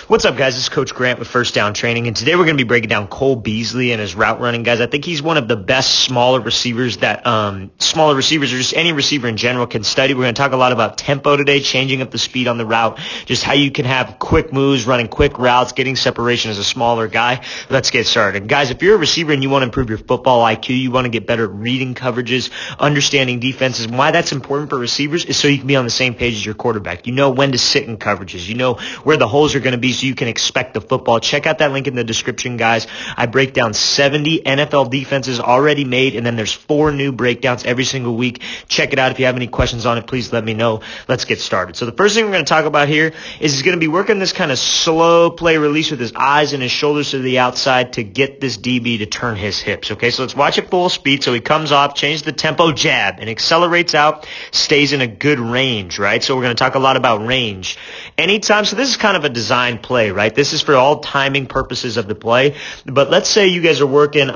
What's up, guys? This is Coach Grant with First Down Training, and today we're going to be breaking down Cole Beasley and his route running, guys. I think he's one of the best smaller receivers that smaller receivers or just any receiver in general can study. We're going to talk a lot about tempo today, changing up the speed on the route, just how you can have quick moves, running quick routes, getting separation as a smaller guy. Let's get started. Guys, if you're a receiver and you want to improve your football IQ, you want to get better at reading coverages, understanding defenses, and why that's important for receivers is so you can be on the same page as your quarterback. You know when to sit in coverages. You know where the holes are going to be so you can expect the football. Check out that link in the description, guys. I break down 70 NFL defenses already made, and then there's 4 new breakdowns every single week. Check it out. If you have any questions on it, please let me know. Let's get started. So the first thing we're going to talk about here is he's going to be working this kind of slow play release with his eyes and his shoulders to the outside to get this DB to turn his hips. Okay, so let's watch it full speed. So he comes off, change the tempo, jab, and accelerates out, stays in a good range, right? So we're going to talk a lot about range. Anytime, so this is kind of a design play, right? This is for all timing purposes of the play. But let's say you guys are working,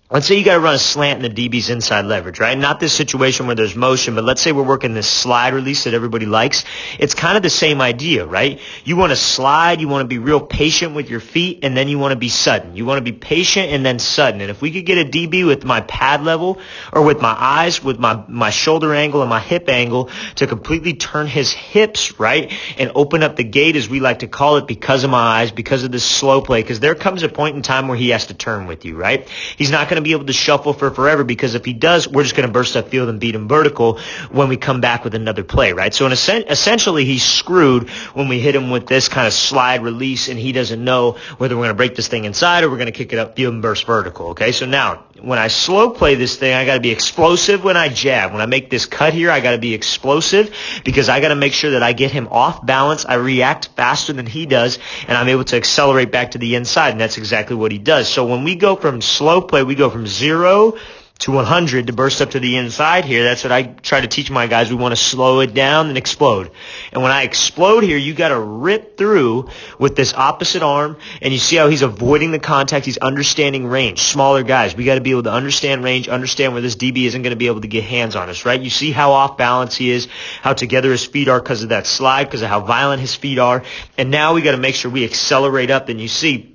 let's say you got to run a slant in the DB's inside leverage, right? Not this situation where there's motion, but let's say we're working this slide release that everybody likes. It's kind of the same idea, right? You want to slide, you want to be real patient with your feet, and then you want to be sudden. You want to be patient and then sudden. And if we could get a DB with my pad level or with my eyes, with my shoulder angle and my hip angle to completely turn his hips, right, and open up the gate, as we like to call it, because of my eyes, because of this slow play, because there comes a point in time where he has to turn with you, right? He's not going to be able to shuffle for forever, because if he does, we're just going to burst up field and beat him vertical when we come back with another play, right? So essentially he's screwed when we hit him with this kind of slide release and he doesn't know whether we're going to break this thing inside or we're going to kick it up field and burst vertical, okay? So now, when I slow play this thing, I got to be explosive when I jab. When I make this cut here, I got to be explosive because I got to make sure that I get him off balance. I react faster than he does, and I'm able to accelerate back to the inside, and that's exactly what he does. So when we go from slow play, we go from 0 to 100 to burst up to the inside here. That's what I try to teach my guys. We want to slow it down and explode. And when I explode here, you got to rip through with this opposite arm, and you see how he's avoiding the contact. He's understanding range. Smaller guys, we got to be able to understand range, understand where this DB isn't going to be able to get hands on us, right? You see how off balance he is, how together his feet are because of that slide, because of how violent his feet are. And now we got to make sure we accelerate up, and you see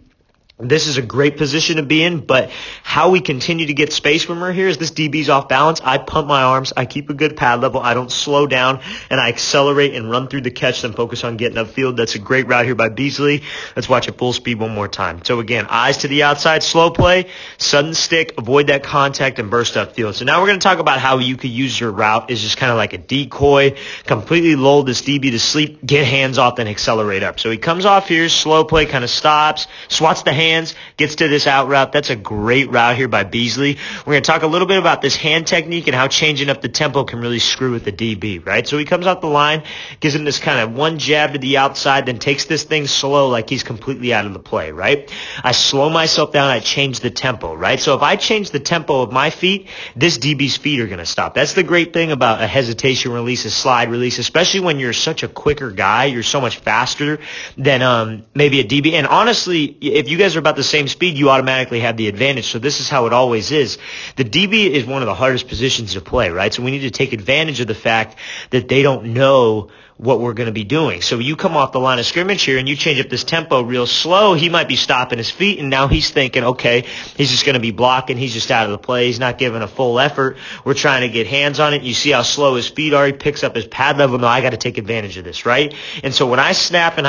this is a great position to be in, but how we continue to get space when we're here is this DB's off balance. I pump my arms. I keep a good pad level. I don't slow down, and I accelerate and run through the catch, then focus on getting upfield. That's a great route here by Beasley. Let's watch it full speed one more time. So again, eyes to the outside, slow play, sudden stick, avoid that contact, and burst upfield. So now we're going to talk about how you could use your route as just kind of like a decoy, completely lull this DB to sleep, get hands off, then accelerate up. So he comes off here, slow play, kind of stops, swats the hands, gets to this out route. That's a great route here by Beasley. We're going to talk a little bit about this hand technique and how changing up the tempo can really screw with the DB, right? So he comes off the line, gives him this kind of one jab to the outside, then takes this thing slow like he's completely out of the play, right? I slow myself down. I change the tempo, right? So if I change the tempo of my feet, this DB's feet are going to stop. That's the great thing about a hesitation release, a slide release, especially when you're such a quicker guy. You're so much faster than maybe a DB. And honestly, if you guys are about the same speed, you automatically have the advantage. So this is how it always is. The DB is one of the hardest positions to play, right? So we need to take advantage of the fact that they don't know what we're going to be doing. So you come off the line of scrimmage here and you change up this tempo real slow, he might be stopping his feet, and now he's thinking, okay, he's just going to be blocking, he's just out of the play, he's not giving a full effort, we're trying to get hands on it. You see how slow his feet are, he picks up his pad level. No, I got to take advantage of this, right? And so when I snap and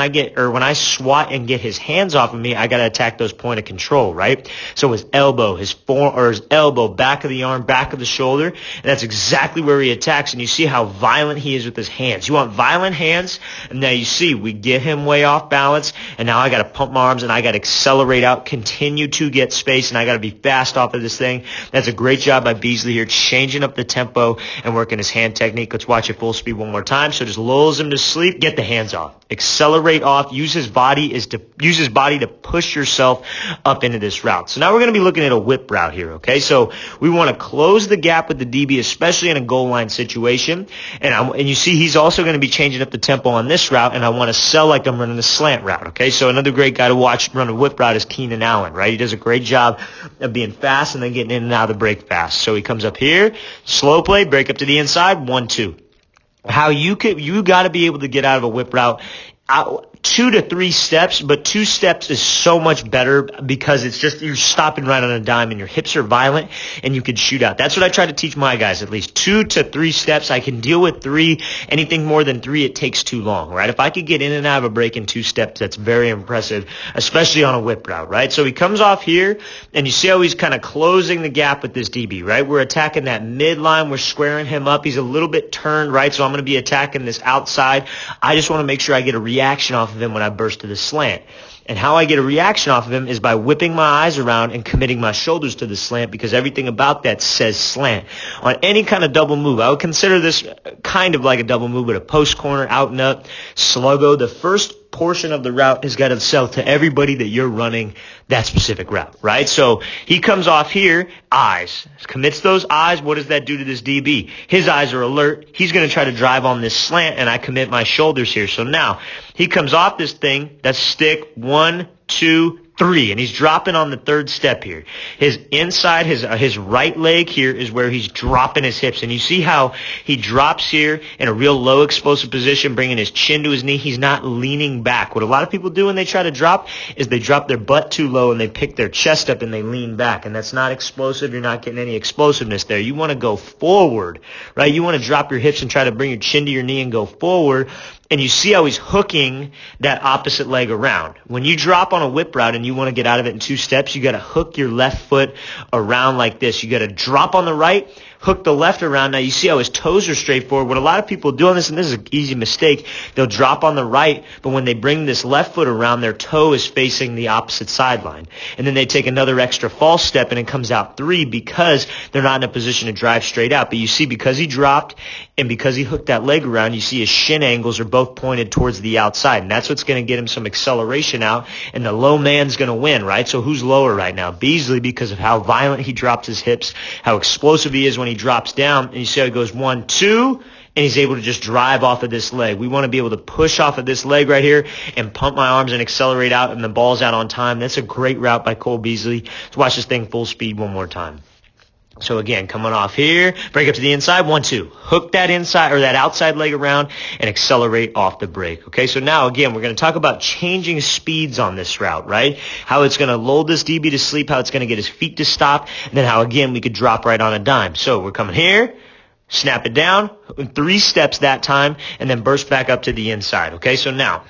when I swat and get his hands off of me, I got to attack those point of control, right? So his elbow, his elbow, back of the arm, back of the shoulder, and that's exactly where he attacks. And you see how violent he is with his hands. You want violent hands, and now you see we get him way off balance, and now I got to pump my arms and I got to accelerate out, continue to get space, and I got to be fast off of this thing. That's a great job by Beasley here, changing up the tempo and working his hand technique. Let's watch it full speed one more time. So just lulls him to sleep, get the hands off, accelerate off, use his body to push yourself up into this route. So now we're going to be looking at a whip route here, okay? So we want to close the gap with the DB, especially in a goal line situation, and you see he's also going to be changing up the tempo on this route, and I want to sell like I'm running a slant route, okay? So another great guy to watch run a whip route is Keenan Allen, right? He does a great job of being fast and then getting in and out of the break fast. So he comes up here, slow play, break up to the inside, 1-2. How you got to be able to get out of a whip route 2 to 3 steps, but 2 steps is so much better because it's just you're stopping right on a dime and your hips are violent and you can shoot out. That's what I try to teach my guys, at least 2 to 3 steps. I can deal with 3. Anything more than 3, it takes too long, right? If I could get in and out of a break in 2 steps, that's very impressive, especially on a whip route, right? So he comes off here and you see how he's kind of closing the gap with this DB, right? We're attacking that midline. We're squaring him up. He's a little bit turned, right? So I'm going to be attacking this outside. I just want to make sure I get a reaction off of him when I burst to the slant. And how I get a reaction off of him is by whipping my eyes around and committing my shoulders to the slant, because everything about that says slant. On any kind of double move, I would consider this kind of like a double move, but a post corner, out and up, sluggo. The first portion of the route has got to sell to everybody that you're running that specific route, right? So he comes off here, eyes, commits those eyes. What does that do to this DB? His eyes are alert. He's going to try to drive on this slant, and I commit my shoulders here. So now he comes off this thing. That's stick 1, 2, 3, and he's dropping on the 3rd step here. His inside, his right leg here is where he's dropping his hips, and you see how he drops here in a real low explosive position, bringing his chin to his knee. He's not leaning back. What a lot of people do when they try to drop is they drop their butt too low and they pick their chest up and they lean back, and that's not explosive. You're not getting any explosiveness there. You want to go forward, right? You want to drop your hips and try to bring your chin to your knee and go forward. And you see how he's hooking that opposite leg around. When you drop on a whip route and you want to get out of it in 2 steps, you got to hook your left foot around like this. You got to drop on the right, hook the left around. Now you see how his toes are straight forward. What a lot of people do on this, and this is an easy mistake, they'll drop on the right, but when they bring this left foot around, their toe is facing the opposite sideline. And then they take another extra false step and it comes out 3 because they're not in a position to drive straight out. But you see, because he dropped and because he hooked that leg around, you see his shin angles are both pointed towards the outside. And that's what's going to get him some acceleration out. And the low man's going to win, right? So who's lower right now? Beasley, because of how violent he drops his hips, how explosive he is when he drops down. And you see how he goes 1, 2, and he's able to just drive off of this leg. We want to be able to push off of this leg right here and pump my arms and accelerate out, and the ball's out on time. That's a great route by Cole Beasley. Let's watch this thing full speed one more time. So again, coming off here, break up to the inside, 1, 2. Hook that inside or that outside leg around and accelerate off the break. Okay, so now again, we're going to talk about changing speeds on this route, right? How it's going to lull this DB to sleep, how it's going to get his feet to stop, and then how again we could drop right on a dime. So we're coming here, snap it down, 3 steps that time, and then burst back up to the inside. Okay, so now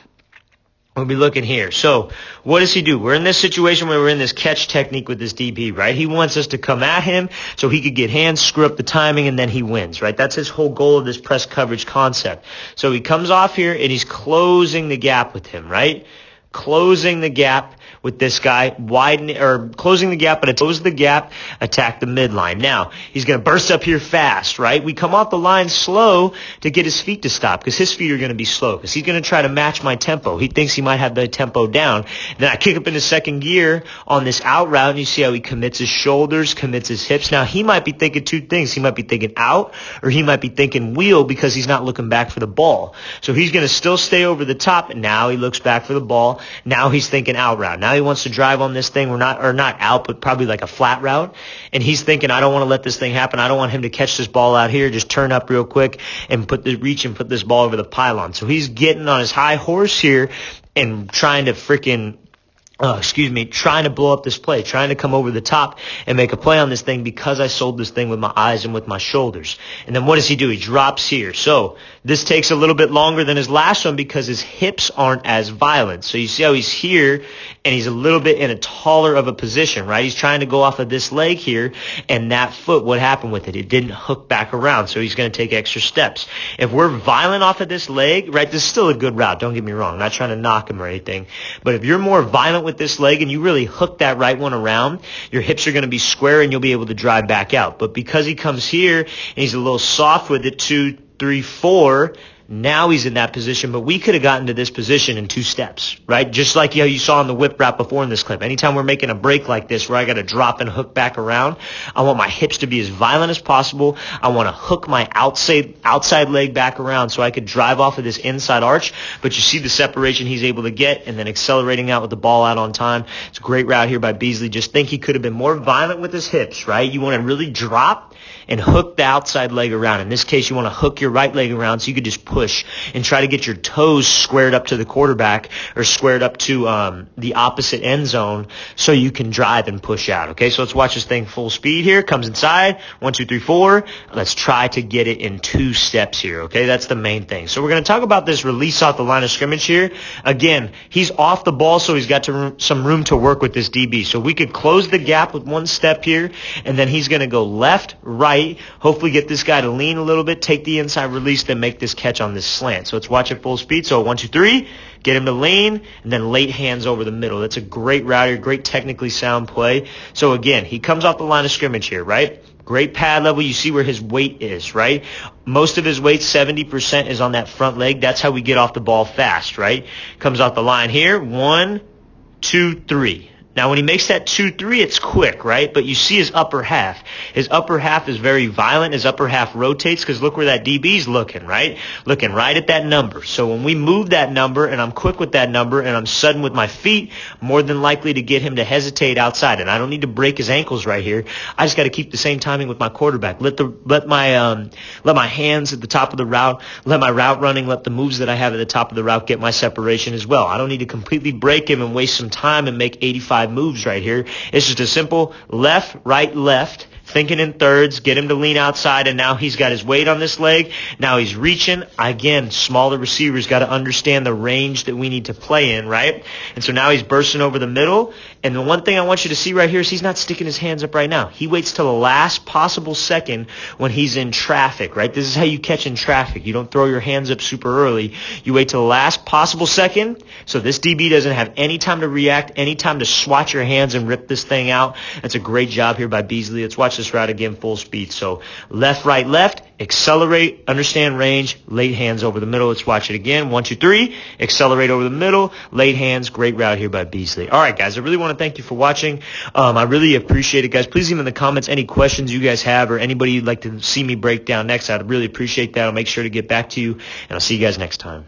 we'll be looking here. So what does he do? We're in this situation where we're in this catch technique with this DB, right? He wants us to come at him so he could get hands, screw up the timing, and then he wins, right? That's his whole goal of this press coverage concept. So he comes off here and he's closing the gap with him, right? Closing the gap with this guy, widening or closing the gap, but it closes the gap, attack the midline. Now, he's going to burst up here fast, right? We come off the line slow to get his feet to stop because his feet are going to be slow because he's going to try to match my tempo. He thinks he might have the tempo down. Then I kick up into second gear on this out route, and you see how he commits his shoulders, commits his hips. Now, he might be thinking 2 things. He might be thinking out, or he might be thinking wheel because he's not looking back for the ball. So he's going to still stay over the top, and now he looks back for the ball. Now he's thinking out route. Now he wants to drive on this thing. We're not out, but probably like a flat route. And he's thinking, I don't want to let this thing happen. I don't want him to catch this ball out here. Just turn up real quick and put this ball over the pylon. So he's getting on his high horse here and trying to trying to blow up this play, trying to come over the top and make a play on this thing because I sold this thing with my eyes and with my shoulders. And then what does he do? He drops here. So this takes a little bit longer than his last one because his hips aren't as violent. So you see how he's here and he's a little bit in a taller of a position, right? He's trying to go off of this leg here, and that foot, what happened with it? It didn't hook back around, so he's going to take extra steps. If we're violent off of this leg, right, this is still a good route. Don't get me wrong. I'm not trying to knock him or anything. But if you're more violent with this leg and you really hook that right one around, your hips are going to be square and you'll be able to drive back out. But because he comes here and he's a little soft with it, 2, 3, 4, now he's in that position, but we could have gotten to this position in 2 steps, right? Just like how you saw in the whip wrap before in this clip. Anytime we're making a break like this where I got to drop and hook back around, I want my hips to be as violent as possible. I want to hook my outside leg back around so I could drive off of this inside arch. But you see the separation he's able to get and then accelerating out with the ball out on time. It's a great route here by Beasley. Just think he could have been more violent with his hips, right? You want to really drop and hook the outside leg around. In this case, you want to hook your right leg around so you could just push and try to get your toes squared up to the quarterback or squared up to the opposite end zone so you can drive and push out. Okay, so let's watch this thing full speed here. Comes inside. 1, 2, 3, 4. Let's try to get it in 2 steps here. Okay, that's the main thing. So we're going to talk about this release off the line of scrimmage here. Again, he's off the ball, so he's got some room to work with this DB. So we could close the gap with 1 step here, and then he's going to go left, right, hopefully get this guy to lean a little bit, take the inside release, then make this catch on this slant. So let's watch it full speed. So 1, 2, 3, get him to lean, and then late hands over the middle. That's a great route here, great technically sound play. So again, he comes off the line of scrimmage here, right? Great pad level. You see where his weight is, right? Most of his weight, 70%, is on that front leg. That's how we get off the ball fast, right? Comes off the line here. 1, 2, 3. Now, when he makes that 2-3, it's quick, right? But you see his upper half. His upper half is very violent. His upper half rotates because look where that DB's looking, right? Looking right at that number. So when we move that number and I'm quick with that number and I'm sudden with my feet, more than likely to get him to hesitate outside. And I don't need to break his ankles right here. I just got to keep the same timing with my quarterback. Let my hands at the top of the route, let my route running, let the moves that I have at the top of the route get my separation as well. I don't need to completely break him and waste some time and make 85 moves right here. It's just a simple left, right, left, thinking in thirds, get him to lean outside, and now he's got his weight on this leg. Now he's reaching. Again, smaller receivers got to understand the range that we need to play in, right? And so now he's bursting over the middle. And the one thing I want you to see right here is he's not sticking his hands up right now. He waits till the last possible second when he's in traffic, right? This is how you catch in traffic. You don't throw your hands up super early. You wait till the last possible second so this DB doesn't have any time to react, any time to swat your hands and rip this thing out. That's a great job here by Beasley. Let's watch this route again full speed. So left, right, left, accelerate, understand range, late hands over the middle. Let's watch it again. 1, 2, 3, accelerate over the middle, late hands. Great route here by Beasley. All right, guys, I really want to thank you for watching. I really appreciate it, guys. Please leave in the comments any questions you guys have or anybody you'd like to see me break down next. I'd really appreciate that. I'll make sure to get back to you, and I'll see you guys next time.